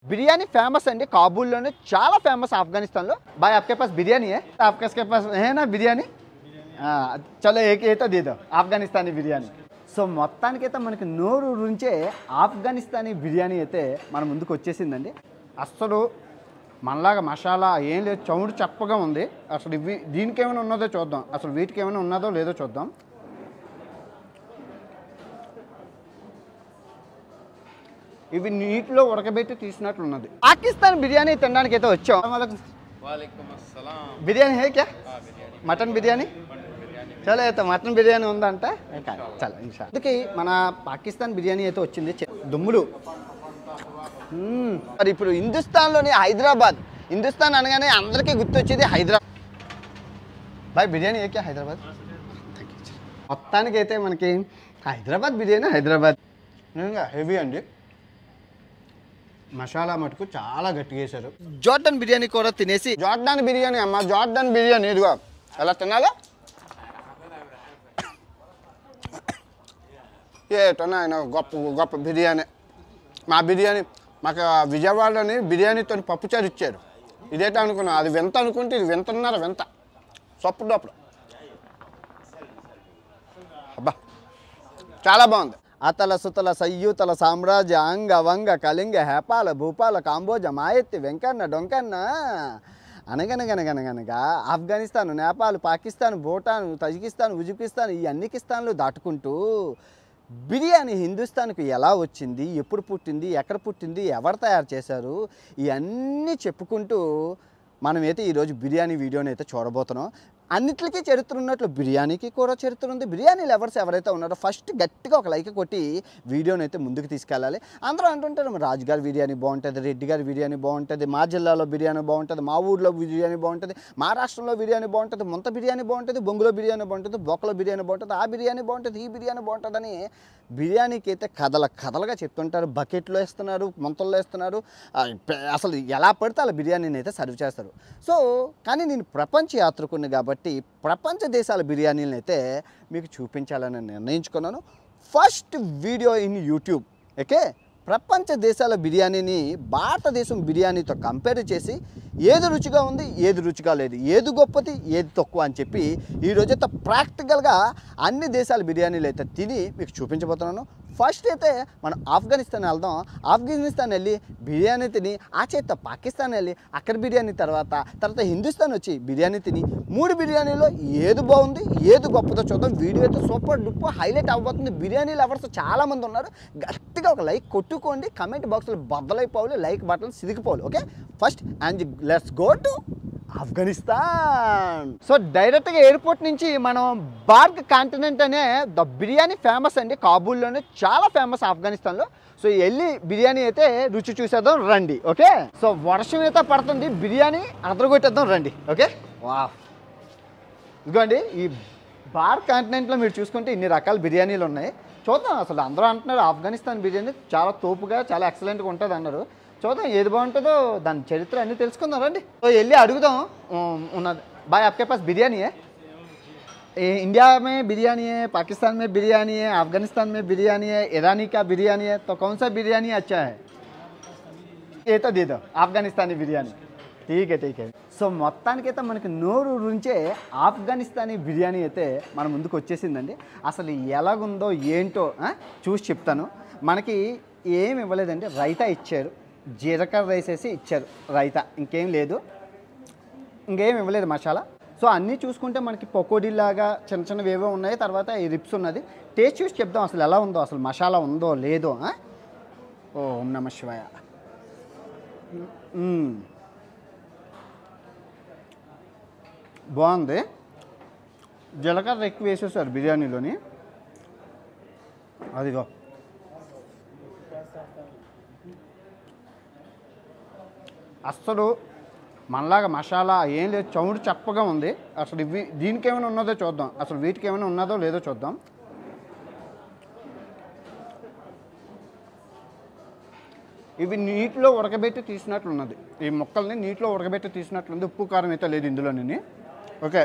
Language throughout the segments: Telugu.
बिरयानी फेमस है కాబూల్ లోనే చాలా ఫేమస్ ఆఫ్ఘనిస్తాన్ లో भाई आपके पास बिरयानी है आपके पास है ना बिरयानी चलो एक ये तो दे दो ఆఫ్ఘనిస్తానీ బిర్యానీ సో మొత్తానికైతే మనకి నోరు రుంచే ఆఫ్ఘనిస్తానీ బిర్యానీ అయితే మన ముందుకు వచ్చేసిందండి అసలు మనలాగా మసాలా ఏం లేదు చౌడు చప్పగా ఉంది అసలు ఇవి దీనికి ఏమైనా ఉన్నదో చూద్దాం అసలు వీటికి ఏమైనా ఉన్నదో లేదో చూద్దాం ఇవి నీటిలో ఉడకబెట్టి తీసినట్లు ఉన్నది పాకిస్తాన్ బిర్యానీ తినడానికి అయితే వచ్చాం वालेकुम अस्सलाम బిర్యానీ హే క్యా మటన్ బిర్యానీ చలో అయితే మటన్ బిర్యానీ ఉందంట చలో ఇన్షా అందుకే మన పాకిస్తాన్ బిర్యానీ అయితే వచ్చింది దుమ్ములు మరి ఇప్పుడు హిందుస్థాన్లోని హైదరాబాద్ హిందుస్థాన్ అనగానే అందరికీ గుర్తొచ్చేది హైదరాబాద్ బాయ్ బిర్యానీ ఏ క్యా హైదరాబాద్ మొత్తానికి అయితే మనకి హైదరాబాద్ బిర్యానీ హైదరాబాద్ హెవీ అండి మసాలా మటుకు చాలా గట్టిగా వేశారు జార్డన్ బిర్యానీ కూడా తినేసి జార్డన్ బిర్యానీ అమ్మ జార్డన్ బిర్యానీ ఇదిగో ఎలా తినాలా ఏటోనా ఆయన గొప్ప గొప్ప బిర్యానీ మా బిర్యానీ మాకు విజయవాడలోని బిర్యానీతో పప్పుచారు ఇచ్చారు ఇదేటో అనుకున్నా అది వింత అనుకుంటే ఇది వింటున్నారు వింత సొప్పు డొప్పుడు అబ్బా చాలా బాగుంది అతల సుతల సయ్యూతల సామ్రాజ్య అంగ వంగ కళింగ హేపాల భూపాల కాంబోజ మాయెత్తి వెంకన్న డొంకన్న అనగనగనగనగనగా ఆఫ్ఘనిస్తాన్ నేపాల్ పాకిస్తాన్ భూటాన్ తజికిస్తాన్ ఉజ్బెకిస్తాన్ ఈ అన్నికిస్తాన్లు దాటుకుంటూ బిర్యానీ హిందుస్థాన్కు ఎలా వచ్చింది ఎప్పుడు పుట్టింది ఎక్కడ పుట్టింది ఎవరు తయారు చేశారు ఇవన్నీ చెప్పుకుంటూ మనమైతే ఈరోజు బిర్యానీ వీడియోని అయితే చూడబోతున్నాం అన్నిటికీ చరిత్ర ఉన్నట్లు బిర్యానీకి కూడా చరిత్ర ఉంది బిర్యానీ లవర్స్ ఎవరైతే ఉన్నారో ఫస్ట్ గట్టిగా ఒక లైక్ కొట్టి వీడియోని అయితే ముందుకు తీసుకెళ్ళాలి అందరూ అంటుంటారు రాజుగారి బిర్యానీ బాగుంటుంది రెడ్డి గారి బిర్యానీ బాగుంటుంది మా జిల్లాలో బిర్యానీ బాగుంటుంది మా ఊర్లో బిర్యానీ బాగుంటుంది మా రాష్ట్రంలో బిర్యానీ బాగుంటుంది ముంత బిర్యానీ బాగుంటుంది బొంగులో బిర్యానీ బాగుంటుంది బొక్కలో బిర్యానీ బాగుంటుంది ఆ బిర్యానీ బాగుంటుంది ఈ బిర్యానీ బాగుంటుందని బిర్యానీకి అయితే కథలుగా చెప్తుంటారు బకెట్లో వేస్తున్నారు ముంతల్లో వేస్తున్నారు అసలు ఎలా పడితే అలా బిర్యానీని అయితే సర్వ్ చేస్తారు సో కానీ నేను ప్రపంచ యాత్రికుని కాబట్టి ప్రపంచ దేశాల బిర్యానీలను అయితే మీకు చూపించాలని నిర్ణయించుకున్నాను first video in YouTube okay ప్రపంచ దేశాల బిర్యానీని భారతదేశం బిర్యానీతో కంపేర్ చేసి ఏది రుచిగా ఉంది ఏది రుచిగా లేదు ఏది గొప్పది ఏది తక్కువ అని చెప్పి ఈరోజైతే ప్రాక్టికల్గా అన్ని దేశాల బిర్యానీలు అయితే తిని మీకు చూపించబోతున్నాను ఫస్ట్ అయితే మనం ఆఫ్ఘనిస్తాన్ వెళ్దాం ఆఫ్ఘనిస్తాన్ వెళ్ళి బిర్యానీ తిని ఆ చేత పాకిస్తాన్ వెళ్ళి అక్కడ బిర్యానీ తర్వాత హిందుస్థాన్ వచ్చి బిర్యానీ తిని 3 బిర్యానీలో ఏది బాగుంది ఏది గొప్పదో చూద్దాం వీడియో అయితే సూపర్ డూపర్ హైలైట్ అవ్వబోతుంది బిర్యానీ లవర్స్ చాలామంది ఉన్నారు గట్టిగా ఒక లైక్ కొట్టుకోండి కమెంట్ బాక్స్లో బద్దలైపోవాలి లైక్ బటన్ సిరిగిపోవాలి okay first and let's go to Afghanistan so డైరెక్ట్గా ఎయిర్పోర్ట్ నుంచి మనం బార్గ్ కాంటినెంట్ అనే ద బిర్యానీ ఫేమస్ అండి కాబూల్లోనే చాలా ఫేమస్ ఆఫ్ఘనిస్తాన్లో సో వెళ్ళి బిర్యానీ అయితే రుచి చూసేద్దాం రండి ఓకే సో వర్షం అయితే పడుతుంది బిర్యానీ అదరగొట్టేద్దాం రండి ఓకే వా ఇదిగోండి ఈ బార్గ్ కాంటినెంట్లో మీరు చూసుకుంటే ఇన్ని రకాల బిర్యానీలు ఉన్నాయి చూద్దాం అసలు అందరూ అంటున్నారు ఆఫ్ఘనిస్తాన్ బిర్యానీ చాలా తోపుగా చాలా ఎక్సలెంట్గా ఉంటుంది అన్నారు చూద్దాం ఏది బాగుంటుందో దాని చరిత్ర అన్నీ తెలుసుకుందాం రండి సో వెళ్ళి అడుగుదాం ఉన్నది भाई आपके पास बिरयानी है इंडिया में बिरयानी है पाकिस्तान में बिरयानी है अफगानिस्तान में बिरयानी है ईरानी का बिरयानी है तो कौन सा बिरयानी अच्छा है ये तो दे दो अफगानिस्तानी बिरयानी ठीक है సో మొత్తానికైతే మనకి నోరు రుంచే ఆఫ్ఘనిస్తానీ బిర్యానీ అయితే మన ముందుకు వచ్చేసిందండి అసలు ఎలాగుందో ఏంటో చూసి చెప్తాను మనకి ఏమి ఇవ్వలేదండి రైతా ఇచ్చారు జీలకర్ర రైస్ వేసి ఇచ్చారు రైతా ఇంకేం లేదు ఇంకేం ఇవ్వలేదు మసాలా సో అన్నీ చూసుకుంటే మనకి పకోడీలాగా చిన్న చిన్నవి ఏవో ఉన్నాయి తర్వాత ఈ రిప్స్ ఉన్నది టేస్ట్ చూసి చెప్దాం అసలు ఎలా ఉందో అసలు మసాలా ఉందో లేదో ఓం నమః శివాయ బాగుంది జీలకర్ర ఎక్కువ వేసేసారు బిర్యానీలోని అదిగో అస్సలు మనలాగా మసాలా ఏం లేదు చౌడు చప్పగా ఉంది అసలు ఇవి దీనికి ఏమైనా ఉన్నదో చూద్దాం అసలు వీటికి ఏమైనా ఉన్నదో లేదో చూద్దాం ఇవి నీటిలో ఉడకబెట్టి తీసినట్లున్నది ఈ ముక్కల్ని నీటిలో ఉడకబెట్టి తీసినట్లుంది ఉప్పు కారం అయితే లేదు ఇందులోని ఓకే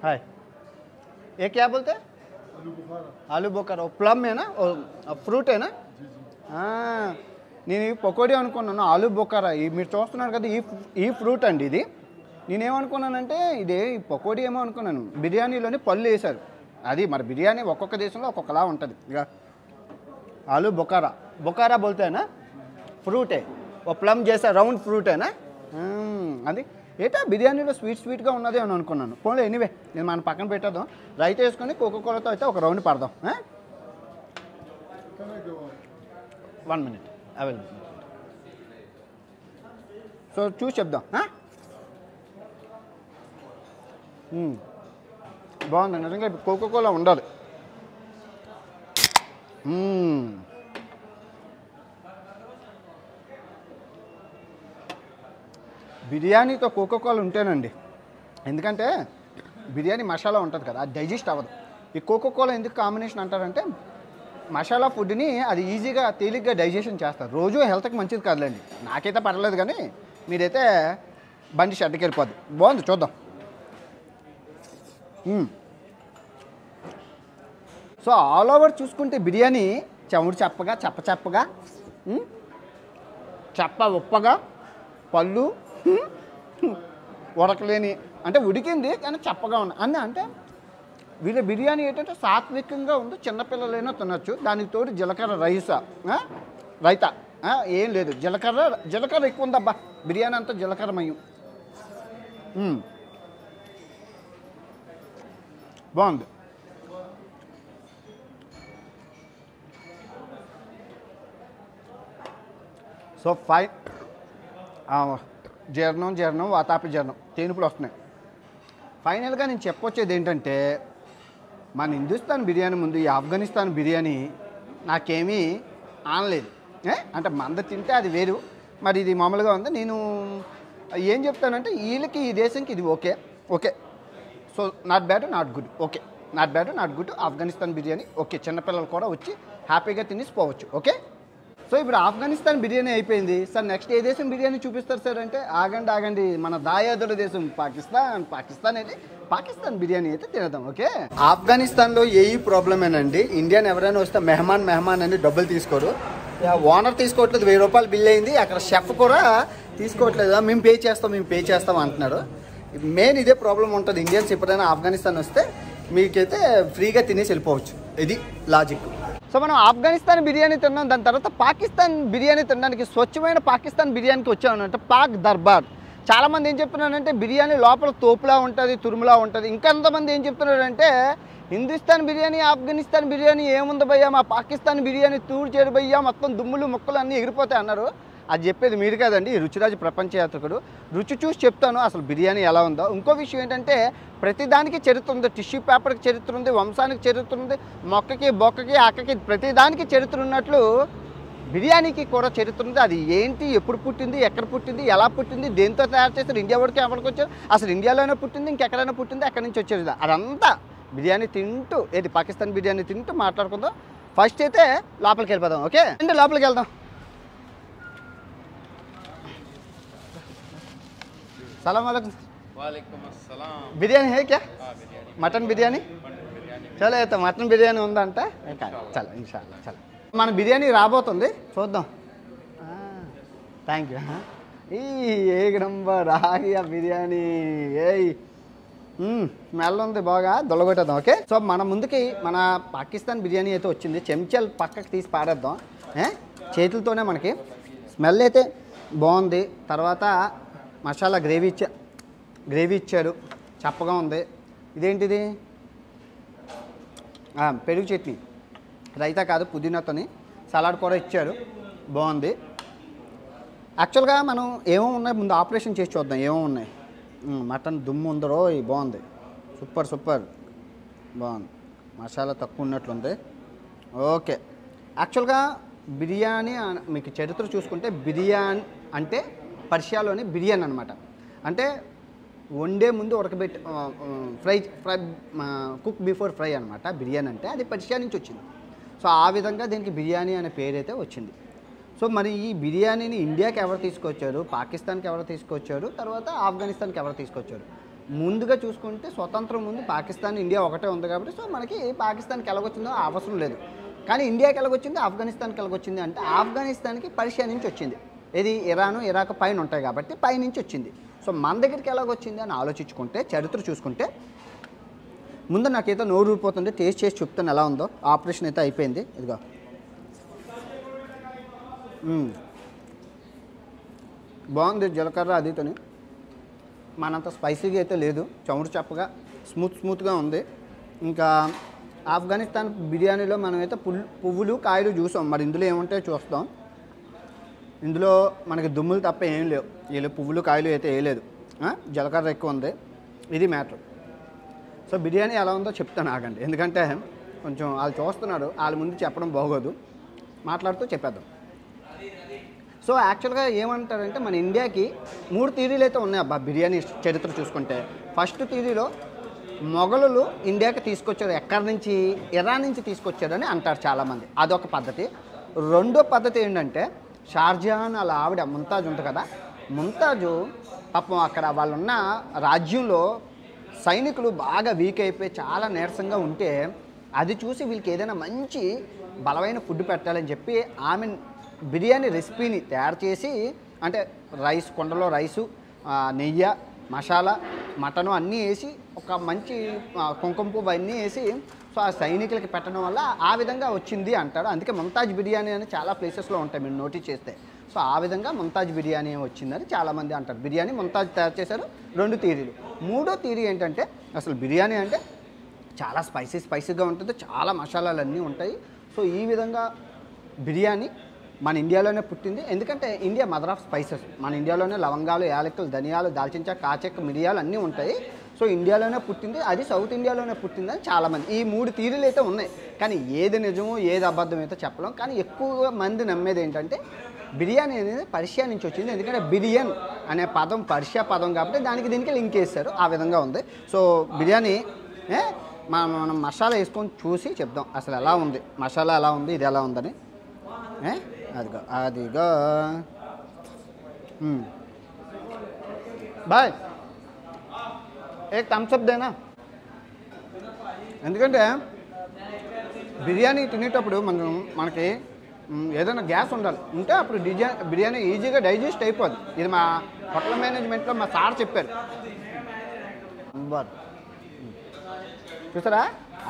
హాయ్ ये क्या बोलते हैं? आलू बुखारा प्लम है ना फ्रूट है ना నేను ఈ పకోడీ అనుకున్నాను ఆలూ బొకారా మీరు చూస్తున్నారు కదా ఈ ఫ్రూట్ అండి ఇది నేనేమనుకున్నానంటే ఇదే ఈ పకోడీ ఏమో అనుకున్నాను బిర్యానీలోని పళ్ళు వేశారు అది మరి బిర్యానీ ఒక్కొక్క దేశంలో ఒక్కొక్కలా ఉంటుంది ఇక ఆలూ బొకారా బొకారా బోల్తేనా ఫ్రూటే ఓ ప్లమ్ చేసా రౌండ్ ఫ్రూటేనా అది ఏటా బిర్యానీలో స్వీట్గా ఉన్నది అని అనుకున్నాను పోలే ఎనీవే నేను మన పక్కన పెట్టేద్దాం రైట్ వేసుకొని కోకోకోలాతో అయితే ఒక రౌండ్ పడదాం 1 minute అవైలబుల్ సో చూసి చెప్దాం బాగుంది నిజంగా కోకోకోలా ఉండాలి బిర్యానీతో కోకోకోలా ఉంటేనండి ఎందుకంటే బిర్యానీ మసాలా ఉంటుంది కదా అది డైజెస్ట్ అవ్వదు ఈ కోకోకోలా ఎందుకు కాంబినేషన్ అంటారంటే మసాలా ఫుడ్ని అది ఈజీగా తేలిగ్గా డైజెషన్ చేస్తారు రోజు హెల్త్కి మంచిది కాదులేండి నాకైతే పర్లేదు కానీ మీరైతే బండి షెడ్కి వెళ్ళిపోద్ది బాగుంది చూద్దాం సో ఆల్ ఓవర్ చూసుకుంటే బిర్యానీ చెముడు చెప్పగా చెప్పగా చెప్ప ఉప్పగా పళ్ళు ఉడకలేని అంటే ఉడికింది కానీ చెప్పగా ఉంది అంటే వీళ్ళ బిర్యానీ ఏంటంటే సాత్వికంగా ఉంది చిన్నపిల్లలైనా తినచ్చు దానికి తోడు జీలకర్ర రైతా ఏం లేదు జీలకర్ర ఎక్కువ ఉందబ్బా బిర్యానీ అంతా జీలకర్రమయం బాగుంది సో జీర్ణం వాతాపి జీర్ణం తేనుపులు వస్తున్నాయి ఫైనల్గా నేను చెప్పొచ్చేది ఏంటంటే మన హిందుస్థాన్ బిర్యానీ ముందు ఈ ఆఫ్ఘనిస్తాన్ బిర్యానీ నాకేమీ ఆనలేదు అంటే మంద తింటే అది వేరు మరి ఇది మామూలుగా ఉంది నేను ఏం చెప్తానంటే వీళ్ళకి ఈ దేశంకి ఇది okay so not bad not good okay not bad not good Afghanistan biryani okay చిన్నపిల్లలు కూడా వచ్చి హ్యాపీగా తినేసిపోవచ్చు ఓకే సో ఇప్పుడు ఆఫ్ఘనిస్తాన్ బిర్యానీ అయిపోయింది సార్ నెక్స్ట్ ఏ దేశం బిర్యానీ చూపిస్తారు సార్ అంటే ఆగండి మన దాయాదుల దేశం పాకిస్తాన్ అయితే పాకిస్తాన్ బిర్యానీ అయితే తినేద్దాం ఓకే ఆఫ్ఘనిస్తాన్లో ఏ ప్రాబ్లమేనండి ఇండియన్ ఎవరైనా వస్తే మెహమాన్ అని డబ్బులు తీసుకోరు ఓనర్ తీసుకోవట్లేదు 1000 రూపాయలు బిల్ అయింది అక్కడ షెఫ్ కూడా తీసుకోవట్లేదు మేము పే చేస్తాం అంటున్నారు మెయిన్ ఇదే ప్రాబ్లం ఉంటుంది ఇండియన్స్ ఎప్పుడైనా ఆఫ్ఘనిస్తాన్ వస్తే మీకైతే ఫ్రీగా తినేసి వెళ్ళిపోవచ్చు ఇది లాజిక్ సో మనం ఆఫ్ఘనిస్తాన్ బిర్యానీ తిన్నాం దాని తర్వాత పాకిస్తాన్ బిర్యానీ తినడానికి స్వచ్ఛమైన పాకిస్తాన్ బిర్యానీకి వచ్చామనంటే పాక్ దర్బార్ చాలామంది ఏం చెప్తున్నారంటే బిర్యానీ లోపల తోపులా ఉంటుంది తురుములా ఉంటుంది ఇంకొంతమంది ఏం చెప్తున్నారంటే హిందుస్థాన్ బిర్యానీ ఆఫ్ఘనిస్తాన్ బిర్యానీ ఏముంది భయ్యా మా పాకిస్తాన్ బిర్యానీ తూడు చేరు భయ్యా మొత్తం దుమ్ములు ముక్కలు అన్నీ ఎగిరిపోతాయి అన్నారు అది చెప్పేది మీరు కాదండి రుచిరాజు ప్రపంచ యాత్రికుడు రుచి చూసి చెప్తాను అసలు బిర్యానీ ఎలా ఉందో ఇంకో విషయం ఏంటంటే ప్రతిదానికి చరిత్ర ఉంది టిష్యూ పేపర్కి చరిత్ర ఉంది వంశానికి చరిత్ర ఉంది మొక్కకి బొక్కకి అక్కకి ప్రతిదానికి చరిత్ర ఉన్నట్లు బిర్యానీకి కూడా చరిత్ర ఉంది అది ఏంటి ఎప్పుడు పుట్టింది ఎక్కడ పుట్టింది ఎలా పుట్టింది దేంతో తయారు చేస్తారు ఇండియా వాడికి ఎవరికి వచ్చారు అసలు ఇండియాలోనే పుట్టింది ఇంకెక్కడైనా పుట్టింది ఎక్కడి నుంచి వచ్చేది అదంతా బిర్యానీ తింటూ ఏది పాకిస్తాన్ బిర్యానీ తింటూ మాట్లాడుకుందాం ఫస్ట్ అయితే లోపలికి వెళ్ళిపోదాం ఓకే అంటే లోపలికి వెళ్దాం सलाम वालेकुम अस्सलाम बिरयानी है क्या बिरयानी मटन बिरयानी చలో అయితే మటన్ బిర్యానీ ఉందంట చలో ఇన్షాల్లా చలో మన బిర్యానీ రాబోతుంది చూద్దాం థ్యాంక్ యూ ఏక్ నంబర్ ఆగియా బిర్యానీ స్మెల్ ఉంది బాగా దొల్లగొట్టేద్దాం ఓకే సో మన ముందుకి మన పాకిస్తాన్ బిర్యానీ అయితే వచ్చింది చెంచాలు పక్కకి తీసి పాడేద్దాం చేతులతోనే మనకి స్మెల్ అయితే బాగుంది తర్వాత మసాలా గ్రేవీ ఇచ్చారు చప్పగా ఉంది ఇదేంటిది పెరుగు చట్నీ రైతా కాదు పుదీనాతోని సలాడ్ కూడా ఇచ్చారు బాగుంది యాక్చువల్గా మనం ఏమో ఉన్నాయి ముందు ఆపరేషన్ చేసి చూద్దాం ఏమో ఉన్నాయి మటన్ దుమ్ము ఉందరో బాగుంది సూపర్ బాగుంది మసాలా తక్కువ ఉన్నట్లుంది ఓకే యాక్చువల్గా బిర్యానీ మీకు చరిత్ర చూసుకుంటే బిర్యానీ అంటే పర్షియాలోని బిర్యానీ అనమాట అంటే వండే ముందు ఉడకబెట్టి ఫ్రై కుక్ బిఫోర్ ఫ్రై అనమాట బిర్యానీ అంటే అది పర్షియా నుంచి వచ్చింది సో ఆ విధంగా దీనికి బిర్యానీ అనే పేరు అయితే వచ్చింది సో మరి ఈ బిర్యానీని ఇండియాకి ఎవరు తీసుకొచ్చారు పాకిస్తాన్కి ఎవరు తీసుకొచ్చారు తర్వాత ఆఫ్ఘనిస్తాన్కి ఎవరు తీసుకొచ్చారు ముందుగా చూసుకుంటే స్వతంత్రం ముందు పాకిస్తాన్ ఇండియా ఒకటే ఉంది కాబట్టి సో మనకి పాకిస్తాన్కి ఎలాగొచ్చిందో అవసరం లేదు. కానీ ఇండియాకి ఎలాగొచ్చింది, ఆఫ్ఘనిస్తాన్కి ఎలాగొచ్చింది అంటే ఆఫ్ఘనిస్తాన్కి పర్షియా నుంచి వచ్చింది. ఇది ఇరాను ఇరాక్ పైన ఉంటాయి కాబట్టి పైనుంచి వచ్చింది. సో మన దగ్గరికి ఎలాగొచ్చింది అని ఆలోచించుకుంటే చరిత్ర చూసుకుంటే ముందు నాకైతే నోరు ఊరిపోతుంది. టేస్ట్ చేసి చెప్తాను ఎలా ఉందో. ఆపరేషన్ అయితే అయిపోయింది. ఇదిగో బాగుంది. జీలకర్ర అదితోని మనంత స్పైసీగా అయితే లేదు, చమురు చప్పగా స్మూత్గా ఉంది. ఇంకా ఆఫ్ఘనిస్తాన్ బిర్యానీలో మనమైతే పువ్వులు కాయలు చూసాం. మరి ఇందులో ఏముంటాయో చూస్తాం. ఇందులో మనకి దుమ్ములు తప్ప ఏం లేవు. వీళ్ళు పువ్వులు కాయలు అయితే వేయలేదు. జీలకర్ర ఎక్కువ ఉంది. ఇది మ్యాటర్. సో బిర్యానీ ఎలా ఉందో చెప్తాను ఆగండి, ఎందుకంటే కొంచెం వాళ్ళు చూస్తున్నారు, వాళ్ళ ముందు చెప్పడం బాగోదు, మాట్లాడుతూ చెప్పేద్దాం. సో యాక్చువల్గా ఏమంటారంటే మన ఇండియాకి 3 థియరీలు అయితే ఉన్నాయి అబ్బా బిర్యానీ చరిత్ర చూసుకుంటే. ఫస్ట్ థియరీలో మొఘలులు ఇండియాకి తీసుకొచ్చారు. ఎక్కడి నుంచి? ఇరాన్ నుంచి తీసుకొచ్చారని అంటారు చాలామంది. అదొక పద్ధతి. రెండో పద్ధతి ఏంటంటే షార్జహాన్ వాళ్ళ ఆవిడ ముంతాజ్ ఉంటుంది కదా, ముంతాజు పాపం అక్కడ వాళ్ళున్న రాజ్యంలో సైనికులు బాగా వీక్ అయిపోయి చాలా నీరసంగా ఉంటే అది చూసి వీళ్ళకి ఏదైనా మంచి బలమైన ఫుడ్ పెట్టాలని చెప్పి ఆమె బిర్యానీ రెసిపీని తయారు చేసి, అంటే రైస్, కుండలో రైసు, నెయ్యి, మసాలా, మటను అన్నీ వేసి ఒక మంచి కుంకుమ పువ్వు అన్నీ వేసి సో ఆ సైనికులకి పెట్టడం వల్ల ఆ విధంగా వచ్చింది అంటారు. అందుకే ముంతాజ్ బిర్యానీ అని చాలా ప్లేసెస్లో ఉంటాయి మీరు నోటీస్ చేస్తే. సో ఆ విధంగా ముంతాజ్ బిర్యానీ వచ్చిందని చాలామంది అంటారు. బిర్యానీ ముంతాజ్ తయారు చేశారు. 2 థియరీలు. మూడో థియరీ ఏంటంటే అసలు బిర్యానీ అంటే చాలా స్పైసీగా ఉంటుంది, చాలా మసాలాలు అన్నీ ఉంటాయి. సో ఈ విధంగా బిర్యానీ మన ఇండియాలోనే పుట్టింది. ఎందుకంటే ఇండియా మదర్ ఆఫ్ స్పైసెస్. మన ఇండియాలోనే లవంగాలు, యాలకులు, ధనియాలు, దాల్చిన చెక్క, కాచెక్క, మిరియాలు అన్నీ ఉంటాయి. సో ఇండియాలోనే పుట్టింది, అది సౌత్ ఇండియాలోనే పుట్టిందని చాలామంది. ఈ 3 థియరీలు అయితే ఉన్నాయి. కానీ ఏది నిజమో ఏది అబద్ధం అయితే చెప్పలేం. కానీ ఎక్కువ మంది నమ్మేది ఏంటంటే బిర్యానీ అనేది పర్షియా నుంచి వచ్చింది. ఎందుకంటే బిర్యానీ అనే పదం పర్షియా పదం కాబట్టి దీనికి లింక్ చేశారు. ఆ విధంగా ఉంది. సో బిర్యానీ మనం మసాలా వేసుకొని చూసి చెప్దాం అసలు ఎలా ఉంది, మసాలా ఎలా ఉంది, ఇది ఎలా ఉందని. అదిగో బాయ్ ఏ థమ్స్అప్ దేనా. ఎందుకంటే బిర్యానీ తినేటప్పుడు మనకి ఏదైనా గ్యాస్ ఉంటే అప్పుడు బిర్యానీ ఈజీగా డైజెస్ట్ అయిపోద్ది. ఇది మా హోటల్ మేనేజ్మెంట్లో మా సార్ చెప్పారు. చూసారా,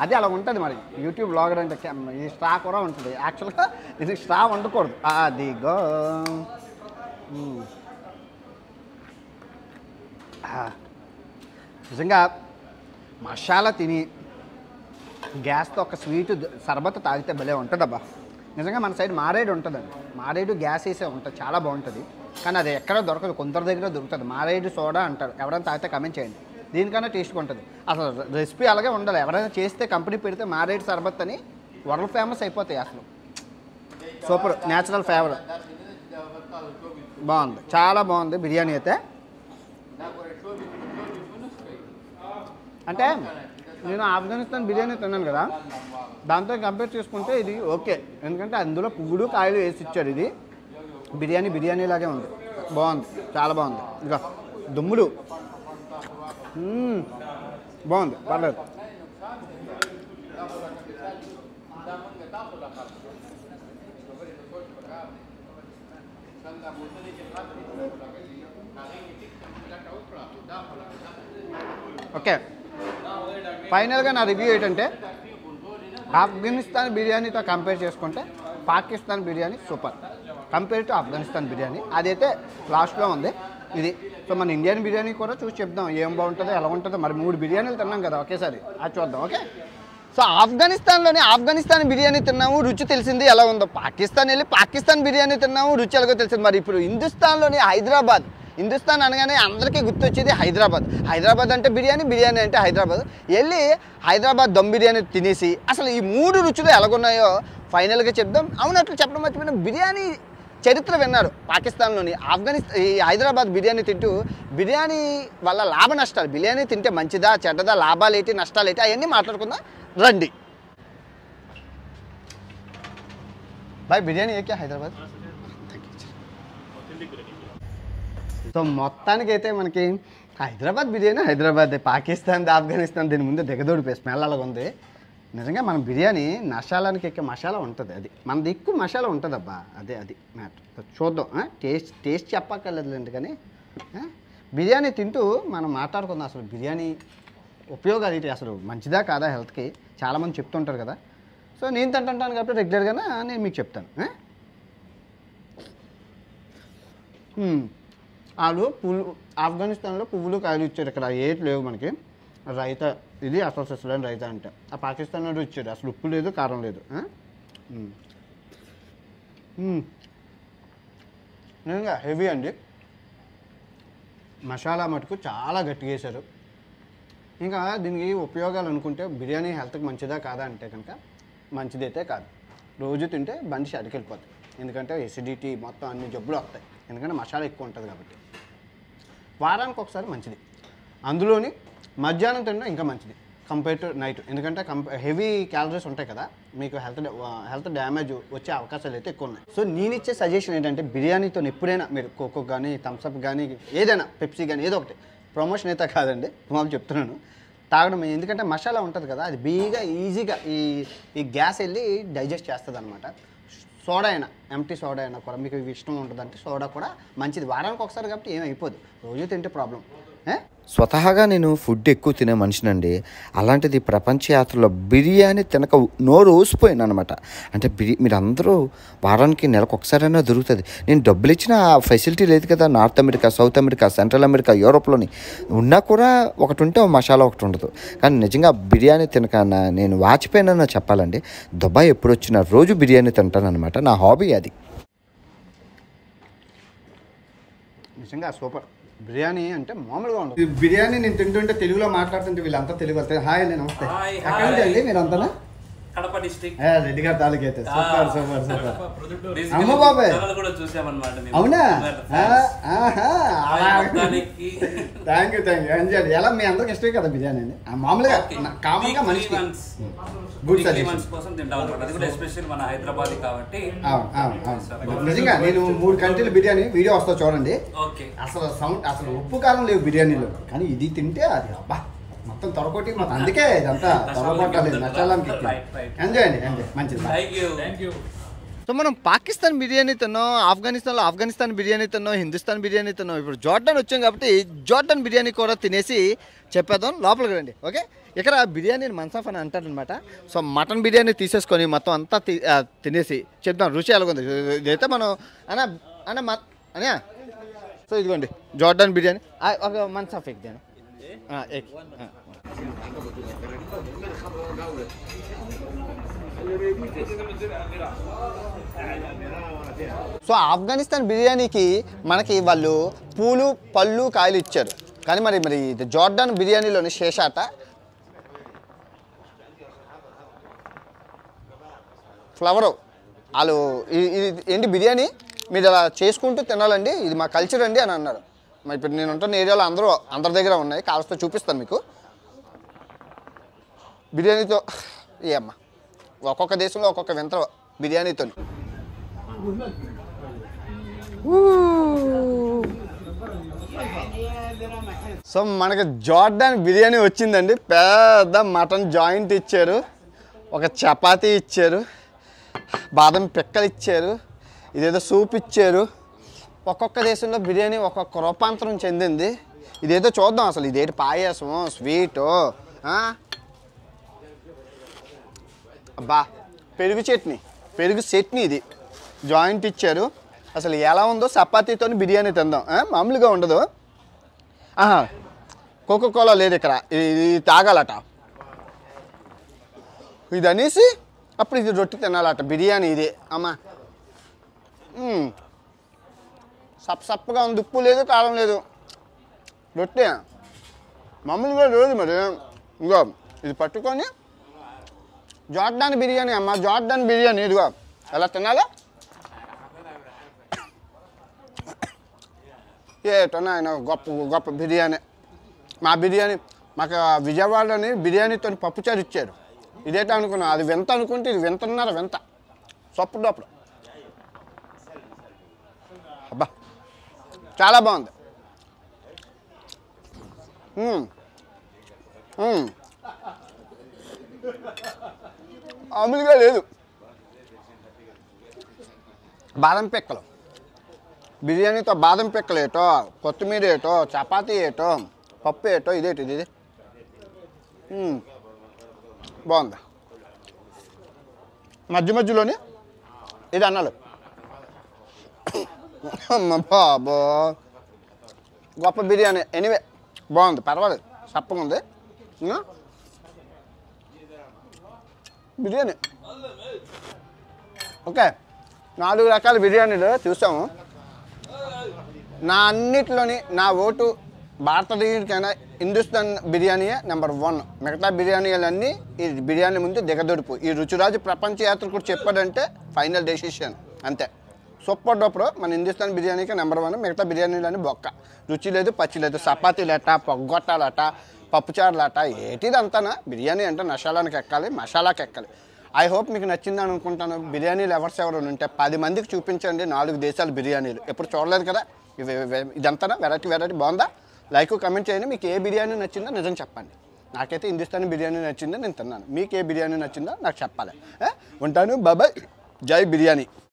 అది అలా ఉంటుంది. మరి యూట్యూబ్ బ్లాగర్ అంటే ఈ స్ట్రా కూడా ఉంటుంది. యాక్చువల్గా ఇది స్ట్రా వండకూడదు. అదిగో నిజంగా మసాలా తిని గ్యాస్తో ఒక స్వీట్ సర్బత్ తాగితే భలే ఉంటుందబ్బా. నిజంగా మన సైడ్ మారేడు ఉంటుందండి. మారేడు గ్యాస్ వేసే ఉంటుంది, చాలా బాగుంటుంది. కానీ అది ఎక్కడ దొరకదు, కొందరి దగ్గర దొరుకుతుంది. మారేడు సోడా అంటారు. ఎవరైనా తాగితే కమెంట్ చేయండి. దీనికన్నా టేస్ట్గా ఉంటుంది. అసలు రెసిపీ అలాగే ఉండాలి. ఎవరైనా చేస్తే కంపెనీ పెడితే మారేడు సర్బత్ అని వరల్డ్ ఫేమస్ అయిపోతాయి. అసలు సూపర్, న్యాచురల్ ఫ్లేవర్ బాగుంది, చాలా బాగుంది బిర్యానీ అయితే. అంటే నేను ఆఫ్ఘనిస్తాన్ బిర్యానీ తిన్నాను కదా, దాంతో కంపేర్ చేసుకుంటే ఇది ఓకే. ఎందుకంటే అందులో పువ్వులు కాయలు వేసి ఇచ్చారు. ఇది బిర్యానీ లాగే ఉంది, బాగుంది, చాలా బాగుంది. ఇక దుమ్ములు బాగుంది, పర్లేదు. ఓకే, ఫైనల్గా నా రివ్యూ ఏంటంటే ఆఫ్ఘనిస్తాన్ బిర్యానీతో కంపేర్ చేసుకుంటే Pakistan biryani super compare to Afghanistan biryani. అదైతే లాస్ట్లో ఉంది ఇది. సో మన ఇండియన్ బిర్యానీ కూడా చూసి చెప్దాం ఏం బాగుంటుందో ఎలా ఉంటుందో. మరి 3 బిర్యానీలు తిన్నాం కదా ఒకేసారి, అది చూద్దాం. ఓకే, సో ఆఫ్ఘనిస్తాన్ బిర్యానీ తిన్నాము, రుచి తెలిసింది ఎలా ఉందో. పాకిస్తాన్ వెళ్ళి పాకిస్తాన్ బిర్యానీ తిన్నాము, రుచి ఎలాగో తెలిసింది. మరి ఇప్పుడు హిందుస్థాన్లోని హైదరాబాద్, హిందుస్థాన్ అనగానే అందరికీ గుర్తొచ్చేది హైదరాబాద్ అంటే బిర్యానీ అంటే హైదరాబాద్. వెళ్ళి హైదరాబాద్ దమ్ బిర్యానీ తినేసి అసలు ఈ 3 రుచులు ఎలాగున్నాయో ఫైనల్గా చెప్దాం. అవునట్లు చెప్పడం మర్చిపోయిన బిర్యానీ చరిత్ర విన్నారు. పాకిస్తాన్లోని ఈ హైదరాబాద్ బిర్యానీ తింటూ బిర్యానీ వల్ల లాభ నష్టాలు, బిర్యానీ తింటే మంచిదా చెడ్డదా, లాభాలు ఏంటి నష్టాలు ఏంటి అవన్నీ మాట్లాడుకుందాం రండి. బాయ్ బిర్యానీ ఏకే హైదరాబాద్. సో మొత్తానికైతే మనకి హైదరాబాద్ బిర్యానీ హైదరాబాద్, పాకిస్తాన్ ఆఫ్ఘనిస్తాన్ దీని ముందు దిగదోడిపోయి స్మెల్ అలాగ ఉంది. నిజంగా మన బిర్యానీ నషాలానికి ఎక్కే మసాలా ఉంటుంది, అది మనది ఎక్కువ మసాలా ఉంటుంది అబ్బా, అది మ్యాటర్. చూద్దాం, టేస్ట్ చెప్పక్కర్లేదులేండి. కానీ బిర్యానీ తింటూ మనం మాట్లాడుకుందాం అసలు బిర్యానీ ఉపయోగాలు ఏంటి, అసలు మంచిదా కాదా హెల్త్కి. చాలామంది చెప్తుంటారు కదా. సో నేను తింటుంటాను కాబట్టి రెగ్యులర్గానే నేను మీకు చెప్తాను. వాళ్ళు ఆఫ్ఘనిస్తాన్లో పువ్వులు కాయలు ఇచ్చారు, ఇక్కడ ఏటి లేవు మనకి. రైతా ఇది అసలు సిస్టం రైతా అంటే. ఆ పాకిస్తాన్ నుండి ఇచ్చారు, అసలు ఉప్పు లేదు కారం లేదు. నిజంగా హెవీ అండి. మసాలా మటుకు చాలా గట్టిగా వేశారు. ఇంకా దీనికి ఉపయోగాలు అనుకుంటే బిర్యానీ హెల్త్కి మంచిదా కాదా అంటే కనుక మంచిదైతే కాదు. రోజు తింటే బండి అడికి వెళ్ళిపోతుంది, ఎందుకంటే ఎసిడిటీ మొత్తం అన్ని జబ్బులు వస్తాయి, ఎందుకంటే మసాలా ఎక్కువ ఉంటుంది కాబట్టి. వారానికి ఒకసారి మంచిది, అందులోని మధ్యాహ్నం తినడం ఇంకా మంచిది కంపేర్ టు నైట్, ఎందుకంటే హెవీ క్యాలరీస్ ఉంటాయి కదా, మీకు హెల్త్ డ్యామేజ్ వచ్చే అవకాశాలు అయితే ఎక్కువ ఉన్నాయి. సో నేను ఇచ్చే సజెషన్ ఏంటంటే బిర్యానీతో ఎప్పుడైనా మీరు కోకో కానీ థమ్స్అప్ కానీ ఏదైనా పెప్సీ కానీ ఏదో ఒకటి, ప్రమోషన్ అయితే కాదండి మామూలు చెప్తున్నాను, తాగడం. ఎందుకంటే మసాలా ఉంటుంది కదా, అది ఈజీగా ఈ గ్యాస్ వెళ్ళి డైజెస్ట్ చేస్తుంది అనమాట. సోడా అయినా ఎంటీ సోడా అయినా కూడా మీకు ఇష్టం ఉంటుంది అంటే సోడా కూడా మంచిది, వారానికి ఒకసారి కాబట్టి ఏమైపోదు, రోజు తింటే ప్రాబ్లం. స్వతహాగా నేను ఫుడ్ ఎక్కువ తినే మనిషినండి. అలాంటిది ప్రపంచ యాత్రలో బిర్యానీ తినక నోరు ఊసిపోయాను అనమాట. అంటే మీరు అందరూ వారానికి నెలకు ఒకసారైనా దొరుకుతుంది. నేను డబ్బులు ఇచ్చిన ఫెసిలిటీ లేదు కదా, north America, south America, central America, యూరోప్లోని ఉన్నా కూడా ఒకటి ఉంటే మసాలా ఒకటి ఉండదు. కానీ నిజంగా బిర్యానీ తినక నేను వాచిపోయానని చెప్పాలండి. దుబాయ్ ఎప్పుడు వచ్చినా రోజు బిర్యానీ తింటాను అనమాట, నా హాబీ అది. నిజంగా సూపర్. బిర్యానీ అంటే మామూలుగా ఉండదు. బిర్యానీ నేను తింటుంటే తెలుగులో మాట్లాడుతుంటే వీళ్ళంతా తెలుగు వెళ్తాయి. హాయ్ అండి, నమస్తే. ఎక్కడి నుంచి అండి మీరు అంతా? కడప డిస్ట్రిక్ట్, రెడ్డి గారి తాలూకా అయితే. Super super super. అమ్మ బాబాయ్ అవునా? Thank you enjoy. ఎలా మీ అందరికి ఇష్టమే కదా బిర్యానీ అండి? మామూలుగా కామన్గా మనిషికి గుడ్ సజెషన్ కోసం తింటాం అన్నమాట. అది కూడా ఎస్పెషల్ మన హైదరాబాద్ కాబట్టి. నిజంగా నేను 3 కంట్రీల బిర్యానీ వీడియో వస్తా చూడండి. అసలు సౌండ్ అసలు ఉప్పు కారం లేవు బిర్యానీలో, కానీ ఇది తింటే అది అబ్బా మొత్తం తొడకొట్టి మొత్తం. అందుకే ఇదంతా తొడగొట్టలేదు, నచ్చాలని. ఎంజాయ్ అండి, ఎంజాయ్. మంచిది. సో మనం పాకిస్తాన్ బిర్యానీ తిన్నాం, ఆఫ్ఘనిస్తాన్లో ఆఫ్ఘనిస్తాన్ బిర్యానీ తిన్నాం, హిందుస్థాన్ బిర్యానీ తిన్నాం. ఇప్పుడు జార్డన్ వచ్చాం కాబట్టి జార్డన్ బిర్యానీ కూడా తినేసి చెప్పేద్దాం. లోపలికి రండి. ఓకే, ఇక్కడ బిర్యానీని మన్సాఫ్ అని అంటారనమాట. సో మటన్ బిర్యానీ తీసేసుకొని మొత్తం అంతా తినేసి చెప్తాం రుచి ఎలాగుంది. ఇదైతే మనం అనే సో ఇదిగోండి జార్డన్ బిర్యానీ. ఒక మన్సాఫ్ ఎగ్ దేను ఎగ్. సో ఆఫ్ఘనిస్తాన్ బిర్యానీకి మనకి వాళ్ళు పూలు పళ్ళు కాయలు ఇచ్చారు, కానీ మరి ఇది జార్డన్ బిర్యానీలోని శేషాట ఫ్లవరు. వాళ్ళు ఏంటి బిర్యానీ మీరు అలా చేసుకుంటూ తినాలండి, ఇది మా కల్చర్ అండి అని అన్నారు. మరి ఇప్పుడు నేను ఉంటున్న ఏరియాలో అందరి దగ్గర ఉన్నాయి, కావలిస్తే చూపిస్తాను మీకు. బిర్యానీతో ఏమ్మా ఒక్కొక్క దేశంలో ఒక్కొక్క వింత బిర్యానీతో. సో మనకి జార్డన్ బిర్యానీ వచ్చిందండి. పెద్ద మటన్ జాయింట్ ఇచ్చారు, ఒక చపాతీ ఇచ్చారు, బాదం పిక్కలు ఇచ్చారు, ఇదేదో సూప్ ఇచ్చారు. ఒక్కొక్క దేశంలో బిర్యానీ ఒక్కొక్క రూపాంతరం చెందింది. ఇదేదో చూద్దాం అసలు ఇదేంటి, పాయసం, స్వీటు, అబ్బా పెరుగు చట్నీ ఇది జాయింట్ ఇచ్చారు. అసలు ఎలా ఉందో చపాతీతో బిర్యానీ తిందాం, మామూలుగా ఉండదు. కోకోకోలా లేదు ఇక్కడ, ఇది తాగాలట. ఇది అనేసి అప్పుడు ఇది రొట్టె తినాలట. బిర్యానీ ఇది అమ్మా సప్పగా ఉంది, ఉప్పు లేదు కారం లేదు, రొట్టె మామూలుగా లేదు. మరి ఇంకో ఇది పట్టుకొని జార్డన్ బిర్యానీ అమ్మ, జార్డన్ బిర్యానీ ఇదిగో ఎలా తినాలా ఏటోనా ఆయన గొప్ప బిర్యానీ. మా బిర్యానీ మాకు విజయవాడని బిర్యానీతో పప్పుచారు ఇచ్చారు. ఇదేటో అనుకున్నా, అది వింత అనుకుంటే ఇది వింత సొప్పుడు. అబ్బా చాలా బాగుంది. మామూలుగా లేదు. బాదం పిక్కలు, బిర్యానీతో బాదం పిక్కలు ఏటో, కొత్తిమీర ఏటో, చపాతీ ఏటో, పప్పు ఏటో, ఇదేటి ఇది బాగుంది. మధ్య మధ్యలోని ఇది అన్నాలు. బాబో గొప్ప బిర్యానీ. ఎనీవే బాగుంది, పర్వాలేదు, చప్పగా ఉంది బిర్యానీ. ఓకే, 4 రకాల బిర్యానీలు చూసాము. నా అన్నిట్లోని నా ఓటు భారతదేశానికైనా హిందుస్థాన్ బిర్యానీయే నెంబర్ 1. మిగతా బిర్యానీలన్నీ ఈ బిర్యానీ ముందు దిగదొడుపు. ఈ రుచిరాజు ప్రపంచ యాత్రికుడు చెప్పాడంటే ఫైనల్ డెసిషన్ అంతే. సూపర్ డూపర్ మన హిందుస్థాన్ బిర్యానీకి నెంబర్ 1. మిగతా బిర్యానీలన్నీ బొక్క, రుచి లేదు, పచ్చి లేదు. చపాతీలట, పొగ్గొట్టాలట, పప్పుచారులట, ఏటిదంతానా. బిర్యానీ అంటే నషాలానికి ఎక్కాలి, మసాలాకి ఎక్కాలి. ఐ హోప్ మీకు నచ్చిందని అనుకుంటాను. బిర్యానీ లవర్స్ ఎవరైనా ఉంటే 10 మందికి చూపించండి 4 దేశాల బిర్యానీలు. ఎప్పుడు చూడలేదు కదా. ఇదంతా వెరైటీ బాగుందా? లైక్ కమెంట్ చేయండి. మీకు ఏ బిర్యానీ నచ్చిందో నిజం చెప్పండి. నాకైతే హిందుస్థానీ బిర్యానీ నచ్చిందో నేను తిన్నాను. మీకు ఏ బిర్యానీ నచ్చిందో నాకు చెప్పాలి. ఉంటాను, బాబాయ్. జై బిర్యానీ.